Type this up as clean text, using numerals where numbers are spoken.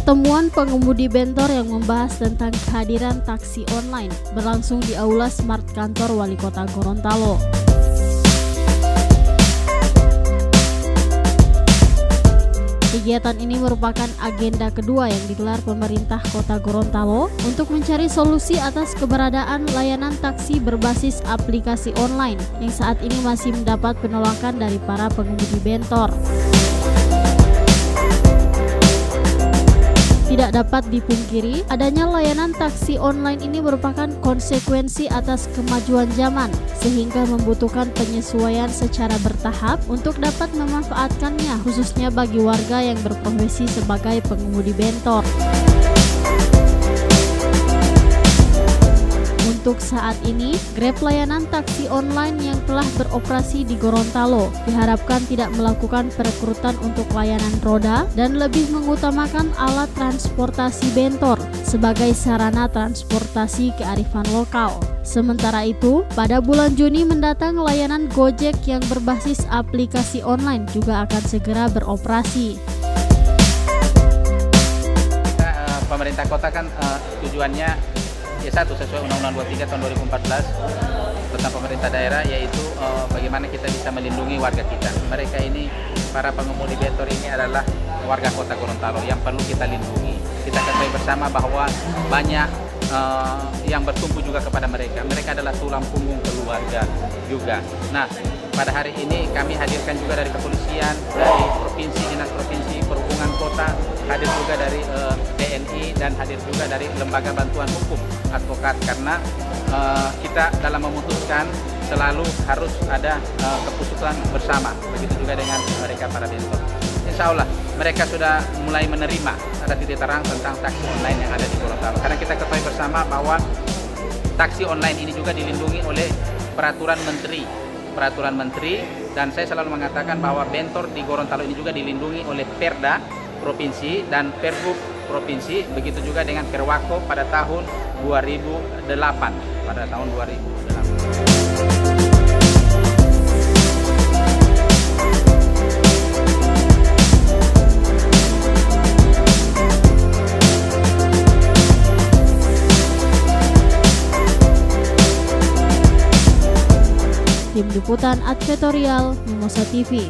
Pertemuan pengemudi bentor yang membahas tentang kehadiran taksi online berlangsung di Aula Smart Kantor Wali Kota Gorontalo. Kegiatan ini merupakan agenda kedua yang digelar pemerintah Kota Gorontalo untuk mencari solusi atas keberadaan layanan taksi berbasis aplikasi online yang saat ini masih mendapat penolakan dari para pengemudi bentor. Tidak dapat dipungkiri, adanya layanan taksi online ini merupakan konsekuensi atas kemajuan zaman, sehingga membutuhkan penyesuaian secara bertahap untuk dapat memanfaatkannya, khususnya bagi warga yang berprofesi sebagai pengemudi bentor. Untuk saat ini, Grab layanan taksi online yang telah beroperasi di Gorontalo diharapkan tidak melakukan perekrutan untuk layanan roda dan lebih mengutamakan alat transportasi bentor sebagai sarana transportasi kearifan lokal. Sementara itu, pada bulan Juni mendatang layanan Gojek yang berbasis aplikasi online juga akan segera beroperasi. Pemerintah kota kan tujuannya satu sesuai Undang-Undang 23 tahun 2014 tentang pemerintah daerah, yaitu bagaimana kita bisa melindungi warga kita. Mereka ini, para pengemudi bentor ini adalah warga kota Gorontalo yang perlu kita lindungi. Kita ketahui bersama bahwa banyak yang bertumpu juga kepada mereka. Mereka adalah tulang punggung keluarga juga. Nah, pada hari ini kami hadirkan juga dari kepolisian, dari provinsi, dinas provinsi, perhubungan kota, hadir juga dari TNI dan hadir juga dari lembaga bantuan hukum advokat, karena kita dalam memutuskan selalu harus ada keputusan bersama. Begitu juga dengan mereka para bentor. Insya Allah mereka sudah mulai menerima ada titik terang tentang taksi online yang ada di Gorontalo. Karena kita ketahui bersama bahwa taksi online ini juga dilindungi oleh peraturan menteri, dan saya selalu mengatakan bahwa bentor di Gorontalo ini juga dilindungi oleh Perda provinsi dan Pergub provinsi, begitu juga dengan Perwako pada tahun 2008. Tim Liputan Advertorial Mimosa TV.